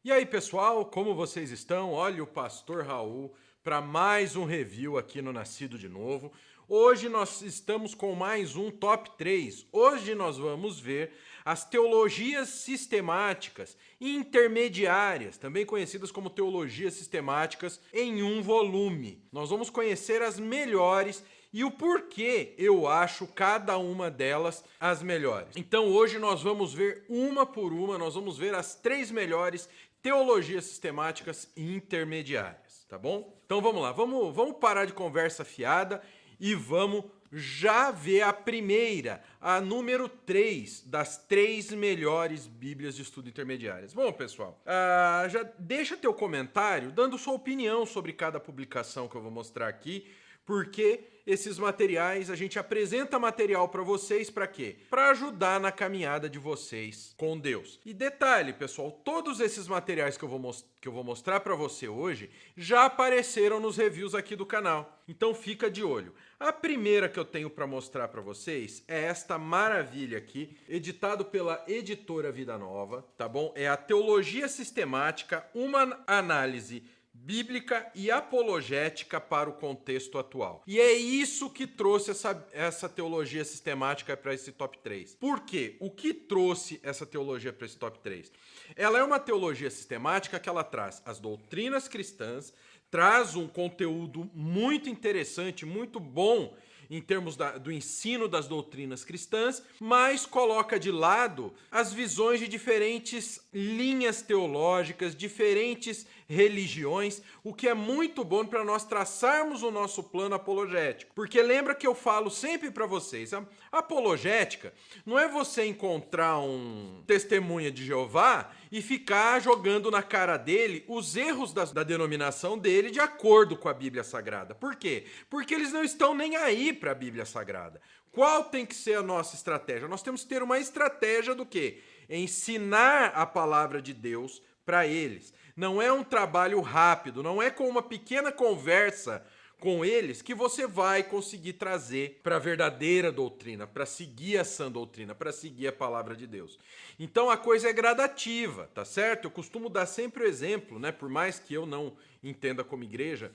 E aí, pessoal, como vocês estão? Olha o Pastor Raul para mais um review aqui no Nascido de Novo. Hoje nós estamos com mais um Top 3. Hoje nós vamos ver as teologias sistemáticas intermediárias, também conhecidas como teologias sistemáticas, em um volume. Nós vamos conhecer as melhores e o porquê eu acho cada uma delas as melhores. Então hoje nós vamos ver uma por uma, nós vamos ver as 3 melhores teologias sistemáticas intermediárias, tá bom? Então vamos lá, vamos parar de conversa fiada e vamos já ver a primeira, a número 3 das 3 melhores bíblias de estudo intermediárias. Bom, pessoal, já deixa teu comentário dando sua opinião sobre cada publicação que eu vou mostrar aqui, porque esses materiais, a gente apresenta material para vocês para quê? Para ajudar na caminhada de vocês com Deus. E detalhe, pessoal, todos esses materiais que eu vou mostrar para você hoje já apareceram nos reviews aqui do canal. Então fica de olho. A primeira que eu tenho para mostrar para vocês é esta maravilha aqui, editado pela editora Vida Nova, tá bom? É a Teologia Sistemática, uma análise bíblica e apologética para o contexto atual. E é isso que trouxe essa teologia sistemática para esse top 3. Por quê? O que trouxe essa teologia para esse top 3? Ela é uma teologia sistemática que ela traz as doutrinas cristãs, traz um conteúdo muito interessante, muito bom em termos do ensino das doutrinas cristãs, mas coloca de lado as visões de diferentes linhas teológicas, diferentes religiões, o que é muito bom para nós traçarmos o nosso plano apologético. Porque lembra que eu falo sempre para vocês, a apologética não é você encontrar um testemunha de Jeová e ficar jogando na cara dele os erros da denominação dele de acordo com a Bíblia Sagrada. Por quê? Porque eles não estão nem aí para a Bíblia Sagrada. Qual tem que ser a nossa estratégia? Nós temos que ter uma estratégia do quê? Ensinar a palavra de Deus para eles. Não é um trabalho rápido, não é com uma pequena conversa com eles que você vai conseguir trazer para a verdadeira doutrina, para seguir a sã doutrina, para seguir a palavra de Deus. Então a coisa é gradativa, tá certo? Eu costumo dar sempre o exemplo, né? Por mais que eu não entenda como igreja,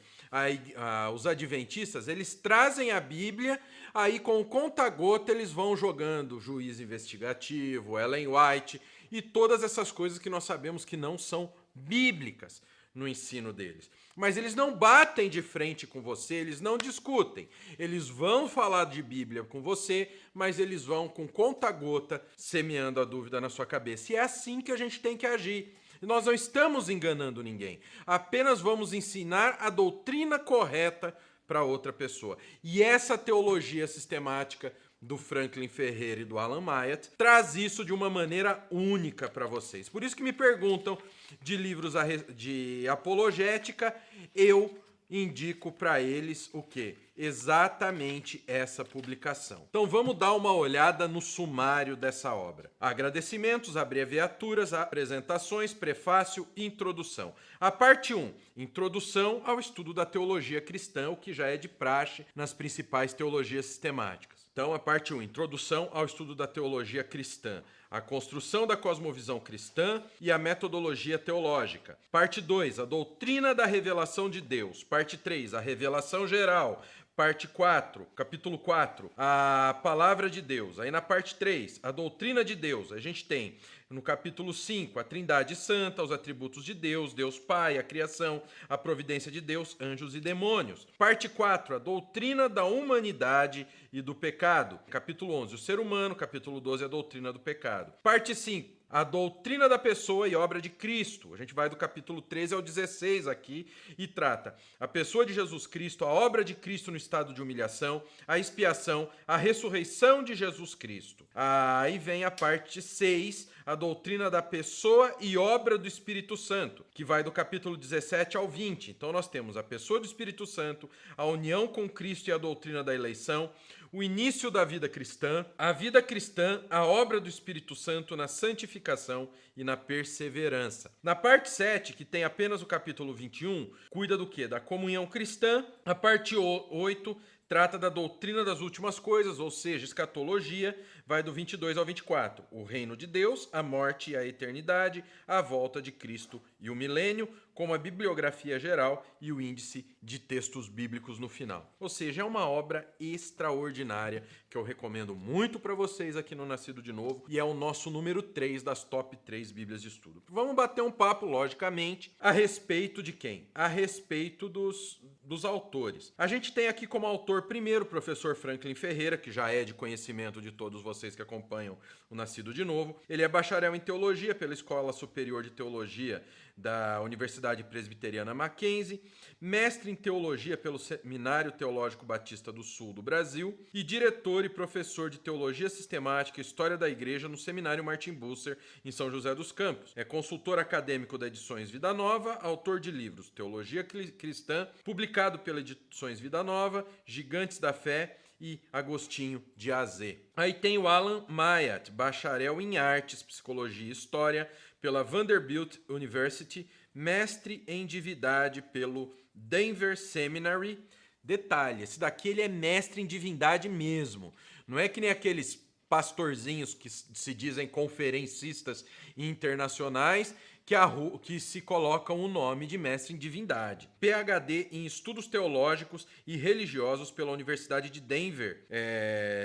os adventistas, eles trazem a Bíblia, aí com o conta-gota eles vão jogando Juízo Investigativo, Ellen White e todas essas coisas que nós sabemos que não são bíblicas no ensino deles. Mas eles não batem de frente com você, eles não discutem. Eles vão falar de Bíblia com você, mas eles vão com conta-gota semeando a dúvida na sua cabeça. E é assim que a gente tem que agir. Nós não estamos enganando ninguém. Apenas vamos ensinar a doutrina correta para outra pessoa. E essa teologia sistemática do Franklin Ferreira e do Alan Myatt traz isso de uma maneira única para vocês. Por isso que me perguntam de livros de apologética, eu indico para eles o quê? Exatamente essa publicação. Então vamos dar uma olhada no sumário dessa obra. Agradecimentos, abreviaturas, apresentações, prefácio e introdução. A parte 1, introdução ao estudo da teologia cristã, o que já é de praxe nas principais teologias sistemáticas. Então, a parte 1, introdução ao estudo da teologia cristã, a construção da cosmovisão cristã e a metodologia teológica. Parte 2, a doutrina da revelação de Deus. Parte 3, a revelação geral. Parte 4, capítulo 4, a palavra de Deus. Aí na parte 3, a doutrina de Deus. A gente tem no capítulo 5, a Trindade Santa, os atributos de Deus, Deus Pai, a criação, a providência de Deus, anjos e demônios. Parte 4, a doutrina da humanidade e do pecado. Capítulo 11, o ser humano. Capítulo 12, a doutrina do pecado. Parte 5, a doutrina da pessoa e obra de Cristo. A gente vai do capítulo 13 ao 16 aqui e trata a pessoa de Jesus Cristo, a obra de Cristo no estado de humilhação, a expiação, a ressurreição de Jesus Cristo. Aí vem a parte 6, a doutrina da pessoa e obra do Espírito Santo, que vai do capítulo 17 ao 20. Então nós temos a pessoa do Espírito Santo, a união com Cristo e a doutrina da eleição, o início da vida cristã, a vida cristã, a obra do Espírito Santo na santificação e na perseverança. Na parte 7, que tem apenas o capítulo 21, cuida do quê? Da comunhão cristã. A parte 8 trata da doutrina das últimas coisas, ou seja, escatologia, vai do 22 ao 24. O reino de Deus, a morte e a eternidade, a volta de Cristo e o milênio, como a bibliografia geral e o índice de textos bíblicos no final. Ou seja, é uma obra extraordinária que eu recomendo muito para vocês aqui no Nascido de Novo e é o nosso número 3 das top 3 bíblias de estudo. Vamos bater um papo, logicamente, a respeito de quem? A respeito dos autores. A gente tem aqui como autor primeiro o professor Franklin Ferreira, que já é de conhecimento de todos vocês que acompanham o Nascido de Novo. Ele é bacharel em teologia pela Escola Superior de Teologia da Universidade Presbiteriana Mackenzie, mestre em teologia pelo Seminário Teológico Batista do Sul do Brasil e diretor e professor de teologia sistemática e história da igreja no Seminário Martin Bucer, em São José dos Campos. É consultor acadêmico da Edições Vida Nova, autor de livros Teologia Cristã, publicado pela Edições Vida Nova, Gigantes da Fé e Agostinho de AZ. Aí tem o Alan Myatt, bacharel em Artes, Psicologia e História pela Vanderbilt University, mestre em Divindade pelo Denver Seminary. Detalhe, esse daqui ele é mestre em divindade mesmo. Não é que nem aqueles pastorzinhos que se dizem conferencistas internacionais que se colocam o nome de mestre em divindade. PhD em Estudos Teológicos e Religiosos pela Universidade de Denver,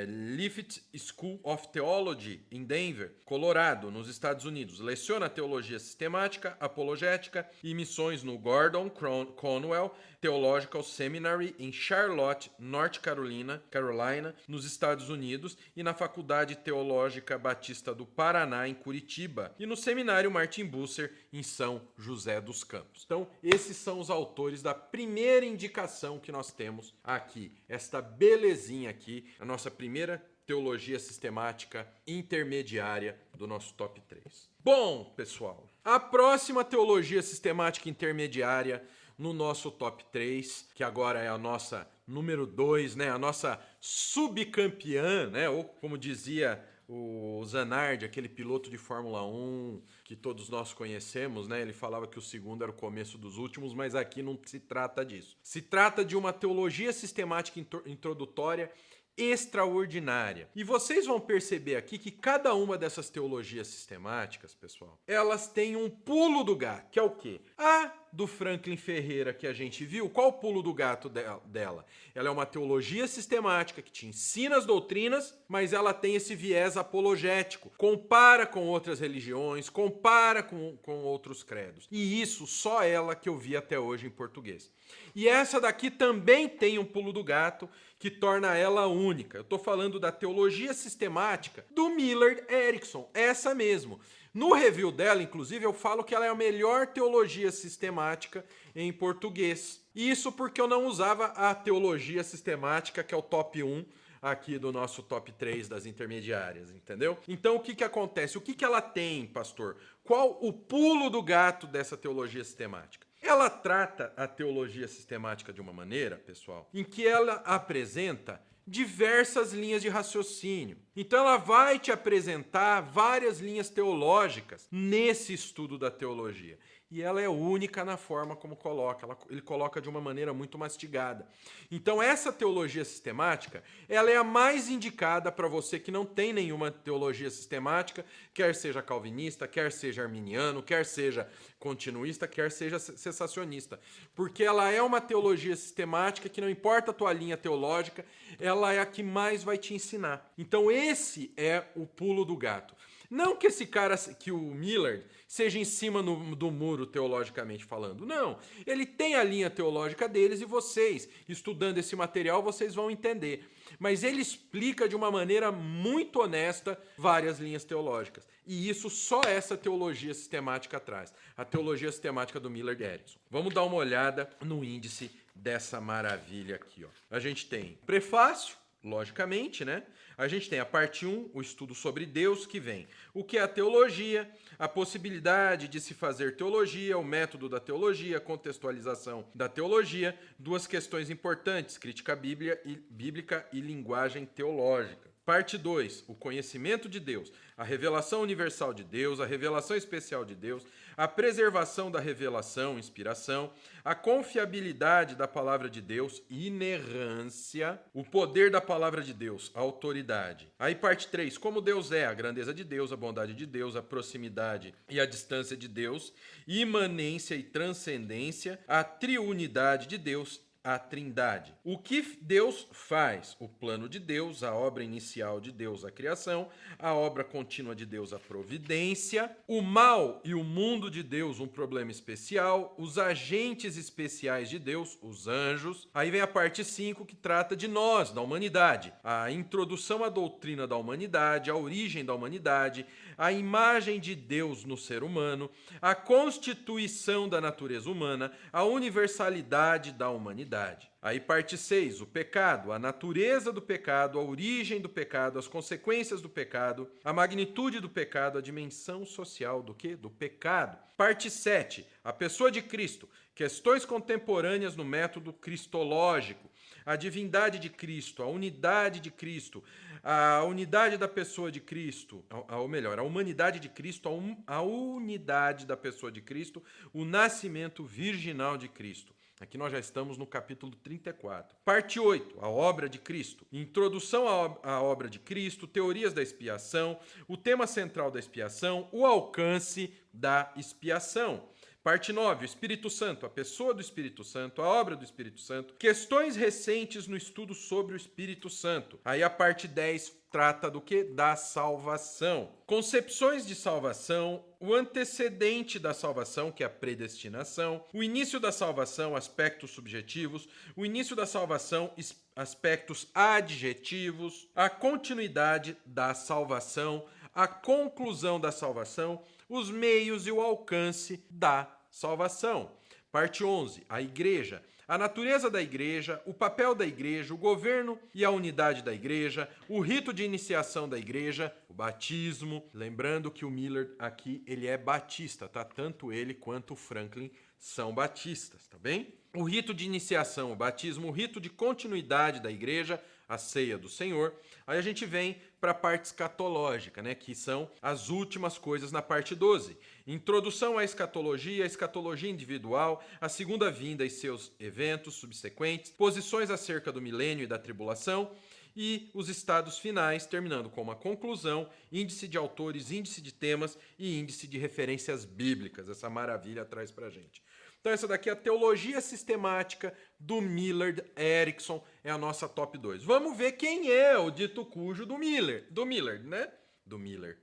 Lifft School of Theology, em Denver, Colorado, nos Estados Unidos. Leciona Teologia Sistemática, Apologética e Missões no Gordon Conwell Theological Seminary, em Charlotte, North Carolina, nos Estados Unidos, e na Faculdade Teológica Batista do Paraná, em Curitiba, e no Seminário Martin Bucer, em São José dos Campos. Então, esses são os autores da primeira indicação que nós temos aqui. Esta belezinha aqui, a nossa primeira teologia sistemática intermediária do nosso top 3. Bom, pessoal, a próxima teologia sistemática intermediária no nosso top 3, que agora é a nossa número 2, né? A nossa subcampeã, né? Ou como dizia o Zanardi, aquele piloto de Fórmula 1 que todos nós conhecemos, né? Ele falava que o segundo era o começo dos últimos, mas aqui não se trata disso. Se trata de uma teologia sistemática introdutória extraordinária. E vocês vão perceber aqui que cada uma dessas teologias sistemáticas, pessoal, elas têm um pulo do gato, que é o quê? A do Franklin Ferreira que a gente viu, qual o pulo do gato dela? Ela é uma teologia sistemática que te ensina as doutrinas, mas ela tem esse viés apologético. Compara com outras religiões, compara com outros credos. E isso só ela que eu vi até hoje em português. E essa daqui também tem um pulo do gato que torna ela única. Eu estou falando da teologia sistemática do Millard Erickson, essa mesmo. No review dela, inclusive, eu falo que ela é a melhor teologia sistemática em português. Isso porque eu não usava a teologia sistemática, que é o top 1 aqui do nosso top 3 das intermediárias, entendeu? Então, o que acontece? O que ela tem, pastor? Qual o pulo do gato dessa teologia sistemática? Ela trata a teologia sistemática de uma maneira, pessoal, em que ela apresenta diversas linhas de raciocínio. Então ela vai te apresentar várias linhas teológicas nesse estudo da teologia. E ela é única na forma como coloca. Ele coloca de uma maneira muito mastigada. Então essa teologia sistemática, ela é a mais indicada para você que não tem nenhuma teologia sistemática, quer seja calvinista, quer seja arminiano, quer seja continuista, quer seja cessacionista. Porque ela é uma teologia sistemática que não importa a tua linha teológica, ela é a que mais vai te ensinar. Então esse é o pulo do gato. Não que esse cara, que o Millard, seja em cima do muro teologicamente falando. Não, ele tem a linha teológica deles e vocês, estudando esse material, vocês vão entender. Mas ele explica de uma maneira muito honesta várias linhas teológicas. E isso só essa teologia sistemática traz. A teologia sistemática do Millard Erickson. Vamos dar uma olhada no índice dessa maravilha aqui, ó. A gente tem prefácio, logicamente, né? A gente tem a parte 1, o estudo sobre Deus, que vem o que é a teologia, a possibilidade de se fazer teologia, o método da teologia, a contextualização da teologia, duas questões importantes, crítica bíblica e linguagem teológica. Parte 2, o conhecimento de Deus, a revelação universal de Deus, a revelação especial de Deus, a preservação da revelação, inspiração, a confiabilidade da palavra de Deus, inerrância, o poder da palavra de Deus, a autoridade. Aí parte 3, como Deus é, a grandeza de Deus, a bondade de Deus, a proximidade e a distância de Deus, imanência e transcendência, a triunidade de Deus, a Trindade. O que Deus faz? O plano de Deus, a obra inicial de Deus, a criação, a obra contínua de Deus, a providência, o mal e o mundo de Deus, um problema especial, os agentes especiais de Deus, os anjos. Aí vem a parte 5 que trata de nós, da humanidade, a introdução à doutrina da humanidade, a origem da humanidade, a imagem de Deus no ser humano, a constituição da natureza humana, a universalidade da humanidade. Aí parte 6, o pecado, a natureza do pecado, a origem do pecado, as consequências do pecado, a magnitude do pecado, a dimensão social do quê? Do pecado. Parte 7, a pessoa de Cristo, questões contemporâneas no método cristológico, a divindade de Cristo, a unidade de Cristo, a unidade da pessoa de Cristo, ou melhor, a humanidade de Cristo, a unidade da pessoa de Cristo, o nascimento virginal de Cristo. Aqui nós já estamos no capítulo 34. Parte 8, a obra de Cristo. Introdução à obra de Cristo, teorias da expiação, o tema central da expiação, o alcance da expiação. Parte 9, o Espírito Santo, a pessoa do Espírito Santo, a obra do Espírito Santo, questões recentes no estudo sobre o Espírito Santo. Aí a parte 10 trata do quê? Da salvação. Concepções de salvação, o antecedente da salvação, que é a predestinação, o início da salvação, aspectos subjetivos, o início da salvação, aspectos adjetivos, a continuidade da salvação, a conclusão da salvação, os meios e o alcance da salvação. Parte 11, a igreja. A natureza da igreja, o papel da igreja, o governo e a unidade da igreja, o rito de iniciação da igreja, o batismo. Lembrando que o Miller aqui, ele é batista, tá? Tanto ele quanto o Franklin são batistas, tá bem? O rito de iniciação, o batismo, o rito de continuidade da igreja, a ceia do Senhor. Aí a gente vem para a parte escatológica, né, que são as últimas coisas na parte 12. Introdução à escatologia, a escatologia individual, a segunda vinda e seus eventos subsequentes, posições acerca do milênio e da tribulação e os estados finais, terminando com uma conclusão, índice de autores, índice de temas e índice de referências bíblicas. Essa maravilha traz para a gente. Então essa daqui é a teologia sistemática do Millard Erickson, é a nossa top 2. Vamos ver quem é o dito cujo do Millard, né? Do Miller.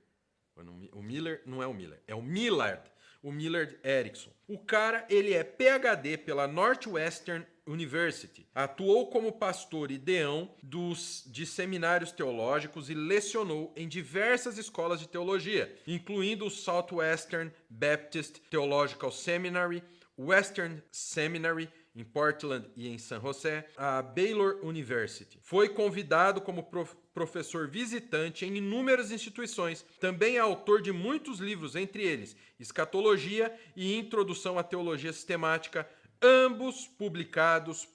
O Miller não é o Miller, é o Millard Erickson. O cara, ele é PhD pela Northwestern University. Atuou como pastor e deão de seminários teológicos e lecionou em diversas escolas de teologia, incluindo o Southwestern Baptist Theological Seminary, Western Seminary, em Portland e em San José, a Baylor University. Foi convidado como professor visitante em inúmeras instituições. Também é autor de muitos livros, entre eles Escatologia e Introdução à Teologia Sistemática, ambos publicados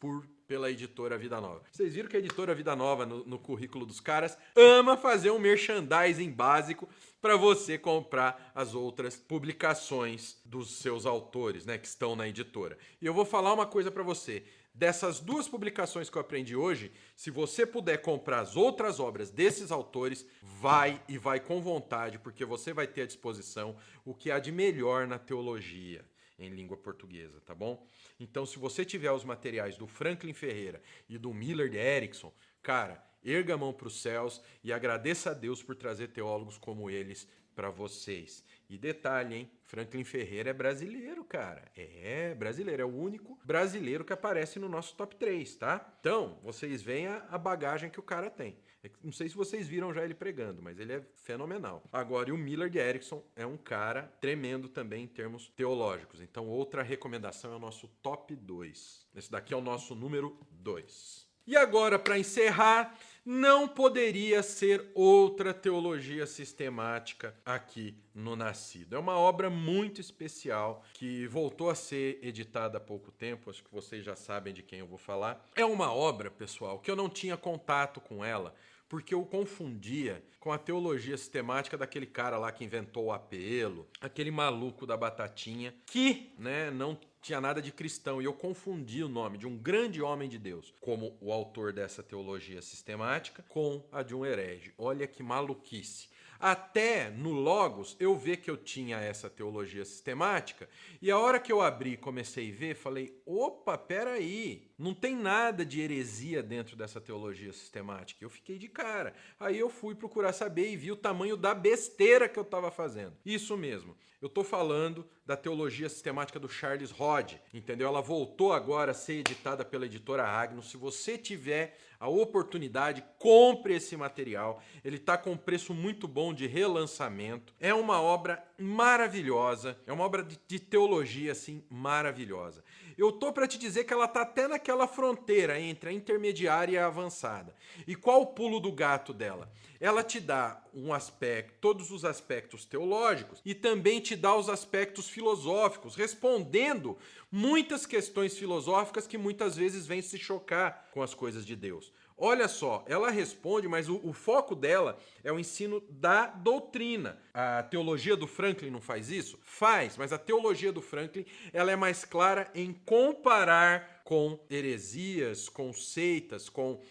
pela editora Vida Nova. Vocês viram que a editora Vida Nova, no currículo dos caras, ama fazer um merchandising básico para você comprar as outras publicações dos seus autores, né, que estão na editora. E eu vou falar uma coisa para você. Dessas duas publicações que eu aprendi hoje, se você puder comprar as outras obras desses autores, vai com vontade, porque você vai ter à disposição o que há de melhor na teologia em língua portuguesa, tá bom? Então, se você tiver os materiais do Franklin Ferreira e do Millard Erickson, cara, erga a mão para os céus e agradeça a Deus por trazer teólogos como eles para vocês. E detalhe, hein? Franklin Ferreira é brasileiro, cara. É brasileiro, é o único brasileiro que aparece no nosso top 3, tá? Então, vocês veem a bagagem que o cara tem. Não sei se vocês viram já ele pregando, mas ele é fenomenal. Agora, e o Millard Erickson é um cara tremendo também em termos teológicos. Então, outra recomendação é o nosso top 2. Esse daqui é o nosso número 2. E agora, para encerrar, não poderia ser outra teologia sistemática aqui no Nascido. É uma obra muito especial que voltou a ser editada há pouco tempo, acho que vocês já sabem de quem eu vou falar. É uma obra, pessoal, que eu não tinha contato com ela, porque eu confundia com a teologia sistemática daquele cara lá que inventou o apelo, aquele maluco da batatinha, que, não tinha nada de cristão, e eu confundi o nome de um grande homem de Deus como o autor dessa teologia sistemática com a de um herege. Olha que maluquice. Até no Logos eu vi que eu tinha essa teologia sistemática, e a hora que eu abri e comecei a ver, falei, opa, peraí, não tem nada de heresia dentro dessa teologia sistemática. Eu fiquei de cara. Aí eu fui procurar saber e vi o tamanho da besteira que eu estava fazendo. Isso mesmo. Eu estou falando da teologia sistemática do Charles Hodge, entendeu? Ela voltou agora a ser editada pela editora Agnus. Se você tiver a oportunidade, compre esse material. Ele está com um preço muito bom de relançamento. É uma obra maravilhosa, é uma obra de teologia assim maravilhosa. Eu tô para te dizer que ela está até naquela fronteira entre a intermediária e a avançada. E qual o pulo do gato dela? Ela te dá um aspecto, todos os aspectos teológicos e também te dá os aspectos filosóficos, respondendo muitas questões filosóficas que muitas vezes vêm se chocar com as coisas de Deus. Olha só, ela responde, mas o foco dela é o ensino da doutrina. A teologia do Franklin não faz isso? Faz, mas a teologia do Franklin ela é mais clara em comparar com heresias, com seitas, com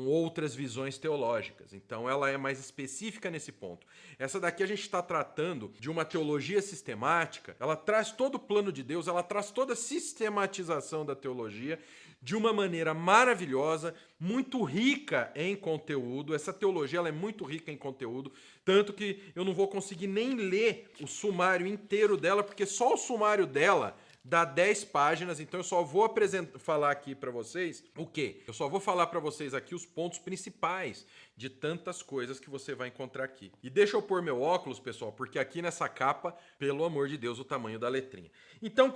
outras visões teológicas. Então ela é mais específica nesse ponto. Essa daqui a gente está tratando de uma teologia sistemática, ela traz todo o plano de Deus, ela traz toda a sistematização da teologia de uma maneira maravilhosa, muito rica em conteúdo. Essa teologia ela é muito rica em conteúdo, tanto que eu não vou conseguir nem ler o sumário inteiro dela, porque só o sumário dela dá 10 páginas, então eu só vou falar aqui para vocês o quê? Eu só vou falar para vocês aqui os pontos principais de tantas coisas que você vai encontrar aqui. E deixa eu pôr meu óculos, pessoal, porque aqui nessa capa, pelo amor de Deus, o tamanho da letrinha. Então,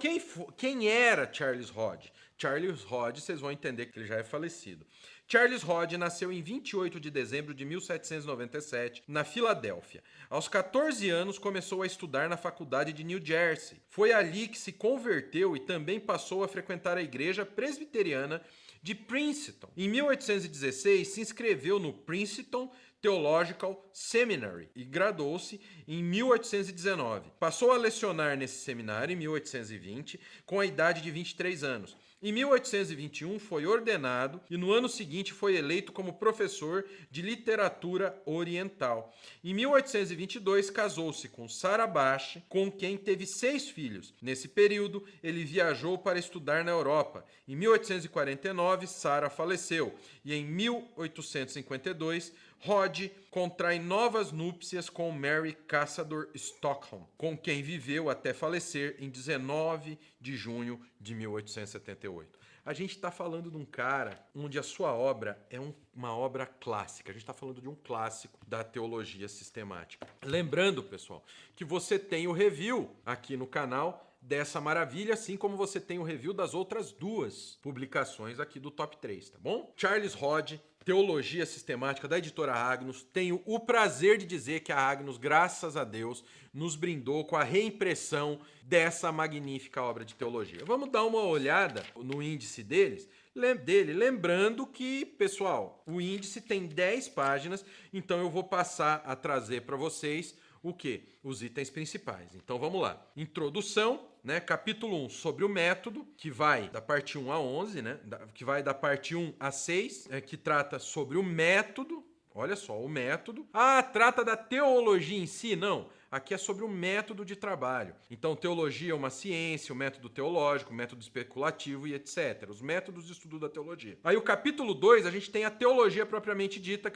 quem era Charles Hodge? Charles Hodge, vocês vão entender que ele já é falecido. Charles Hodge nasceu em 28 de dezembro de 1797, na Filadélfia. Aos 14 anos, começou a estudar na faculdade de New Jersey. Foi ali que se converteu e também passou a frequentar a igreja presbiteriana de Princeton. Em 1816, se inscreveu no Princeton Theological Seminary e graduou-se em 1819. Passou a lecionar nesse seminário em 1820, com a idade de 23 anos. Em 1821 foi ordenado e no ano seguinte foi eleito como professor de literatura oriental. Em 1822 casou-se com Sarah Bache, com quem teve 6 filhos. Nesse período ele viajou para estudar na Europa. Em 1849 Sarah faleceu e em 1852 Hodge contrai novas núpcias com Mary Caçador Stockham, com quem viveu até falecer em 19 de junho de 1878. A gente está falando de um cara onde a sua obra é uma obra clássica. A gente está falando de um clássico da teologia sistemática. Lembrando, pessoal, que você tem o review aqui no canal dessa maravilha, assim como você tem o review das outras 2 publicações aqui do Top 3, tá bom? Charles Hodge, Teologia Sistemática, da editora Agnus. Tenho o prazer de dizer que a Agnus, graças a Deus, nos brindou com a reimpressão dessa magnífica obra de teologia. Vamos dar uma olhada no índice dele, lembrando que, pessoal, o índice tem 10 páginas, então eu vou passar a trazer para vocês o quê? Os itens principais. Então vamos lá. Introdução, capítulo 1 sobre o método, que vai da parte 1 a 11, que vai da parte 1 a 6, que trata sobre o método. Olha só, o método. Trata da teologia em si? Não. Aqui é sobre o método de trabalho. Então, teologia é uma ciência, o método teológico, o método especulativo e etc. Os métodos de estudo da teologia. Aí o capítulo 2, a gente tem a teologia propriamente dita,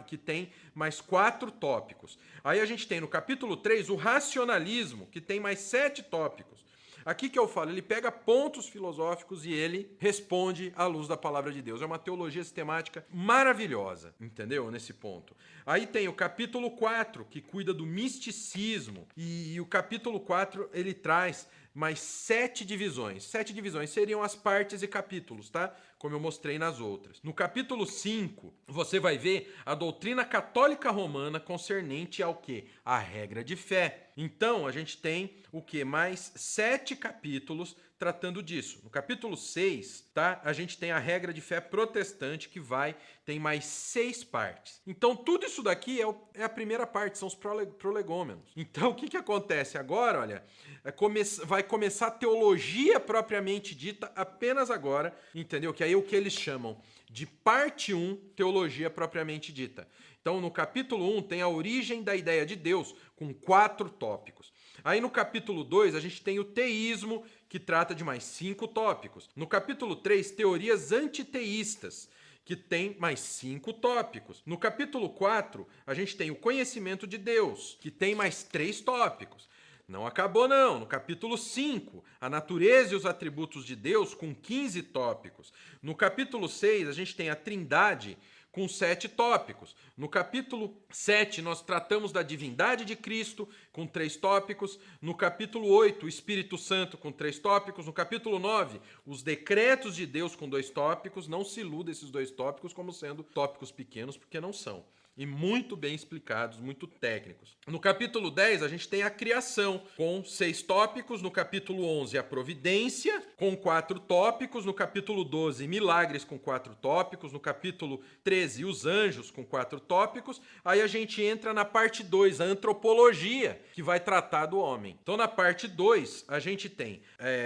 que tem mais 4 tópicos. Aí a gente tem no capítulo 3 o racionalismo, que tem mais 7 tópicos. Aqui que eu falo, ele pega pontos filosóficos e ele responde à luz da palavra de Deus. É uma teologia sistemática maravilhosa, entendeu? Nesse ponto. Aí tem o capítulo 4, que cuida do misticismo. E o capítulo 4, ele traz mais 7 divisões. 7 divisões seriam as partes e capítulos, tá? Como eu mostrei nas outras. No capítulo 5, você vai ver a doutrina católica romana concernente ao quê? A regra de fé. Então, a gente tem o quê? Mais 7 capítulos tratando disso. No capítulo 6, tá? A gente tem a regra de fé protestante que tem mais 6 partes. Então, tudo isso daqui é a primeira parte, são os prolegômenos. Então, o que acontece agora? Olha, vai começar a teologia propriamente dita apenas agora, entendeu? Que aí é o que eles chamam de parte 1, teologia propriamente dita. Então, no capítulo 1 tem a origem da ideia de Deus, com 4 tópicos. Aí no capítulo 2 a gente tem o teísmo, que trata de mais 5 tópicos. No capítulo 3, teorias antiteístas, que tem mais 5 tópicos. No capítulo 4, a gente tem o conhecimento de Deus, que tem mais 3 tópicos. Não acabou não. No capítulo 5, a natureza e os atributos de Deus, com 15 tópicos. No capítulo 6, a gente tem a trindade, com 7 tópicos. No capítulo 7, nós tratamos da divindade de Cristo, com 3 tópicos. No capítulo 8, o Espírito Santo, com 3 tópicos. No capítulo 9, os decretos de Deus, com 2 tópicos. Não se iluda esses 2 tópicos como sendo tópicos pequenos, porque não são. E muito bem explicados, muito técnicos. No capítulo 10, a gente tem a criação, com 6 tópicos. No capítulo 11, a providência, com 4 tópicos. No capítulo 12, milagres, com 4 tópicos. No capítulo 13, os anjos, com 4 tópicos. Aí a gente entra na parte 2, a antropologia, que vai tratar do homem. Então, na parte 2, a gente tem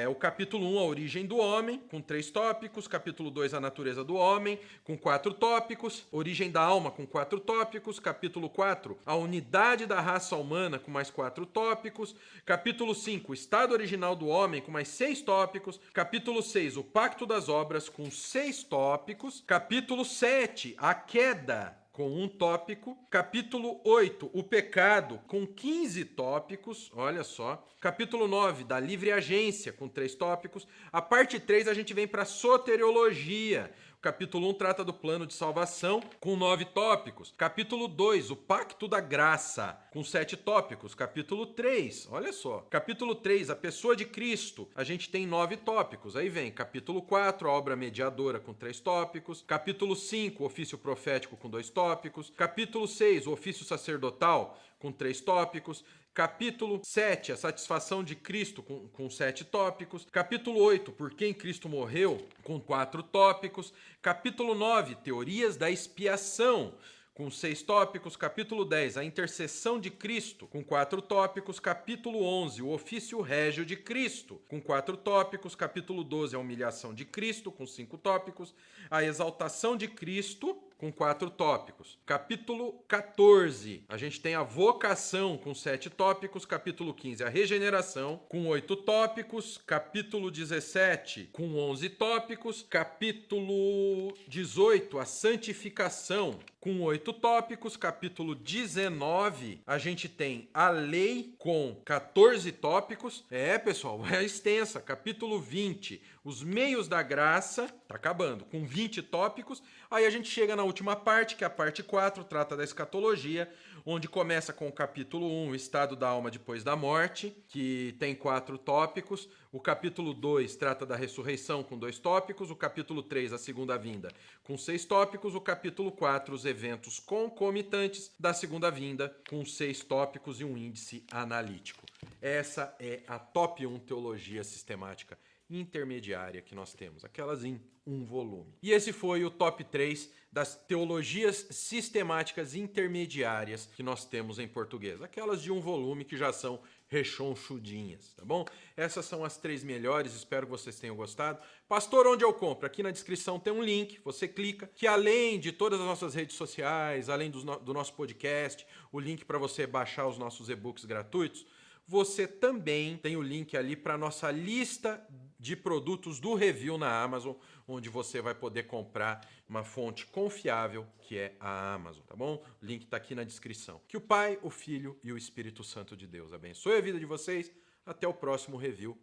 o capítulo 1, a origem do homem, com 3 tópicos. Capítulo 2, a natureza do homem, com 4 tópicos. Origem da alma, com 4 tópicos. Capítulo 4, a unidade da raça humana, com mais 4 tópicos. Capítulo 5, o estado original do homem, com mais 6 tópicos. Capítulo 6, o pacto das obras, com 6 tópicos. Capítulo 7, a queda, com 1 tópico. Capítulo 8, o pecado, com 15 tópicos, olha só. Capítulo 9, da livre agência, com 3 tópicos. A parte 3, a gente vem para a soteriologia. Capítulo 1 trata do plano de salvação, com 9 tópicos. Capítulo 2, o pacto da graça, com 7 tópicos. Capítulo 3, olha só. Capítulo 3, a pessoa de Cristo, a gente tem 9 tópicos. Aí vem capítulo 4, a obra mediadora, com 3 tópicos. Capítulo 5, o ofício profético, com 2 tópicos. Capítulo 6, o ofício sacerdotal, com 3 tópicos. Capítulo 7, a satisfação de Cristo, com 7 tópicos. Capítulo 8, por quem Cristo morreu, com 4 tópicos. Capítulo 9, teorias da expiação, com 6 tópicos. Capítulo 10, a intercessão de Cristo, com 4 tópicos. Capítulo 11, o ofício régio de Cristo, com 4 tópicos. Capítulo 12, a humilhação de Cristo, com 5 tópicos. A exaltação de Cristo, com 4 tópicos. Capítulo 14, a gente tem a vocação, com 7 tópicos. Capítulo 15, a regeneração, com 8 tópicos. Capítulo 17, com 11 tópicos. Capítulo 18, a santificação, com 8 tópicos. Capítulo 19, a gente tem a lei, com 14 tópicos. Pessoal, é extensa. Capítulo 20, os meios da graça, tá acabando, com 20 tópicos. Aí a gente chega na última parte, que é a parte 4, trata da escatologia, onde começa com o capítulo 1, o estado da alma depois da morte, que tem 4 tópicos. O capítulo 2 trata da ressurreição, com 2 tópicos. O capítulo 3, a segunda vinda, com 6 tópicos. O capítulo 4, os eventos concomitantes da segunda vinda, com 6 tópicos e um índice analítico. Essa é a top 1 teologia sistemática intermediária que nós temos, aquelas em um volume. E esse foi o top 3 das teologias sistemáticas intermediárias que nós temos em português, aquelas de um volume que já são rechonchudinhas, tá bom? Essas são as 3 melhores, espero que vocês tenham gostado. Pastor, onde eu compro? Aqui na descrição tem um link, você clica, que além de todas as nossas redes sociais, além do nosso podcast, o link para você baixar os nossos e-books gratuitos, você também tem o link ali para a nossa lista de produtos do Review na Amazon, onde você vai poder comprar uma fonte confiável, que é a Amazon, tá bom? O link está aqui na descrição. Que o Pai, o Filho e o Espírito Santo de Deus abençoe a vida de vocês. Até o próximo Review,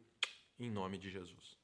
em nome de Jesus.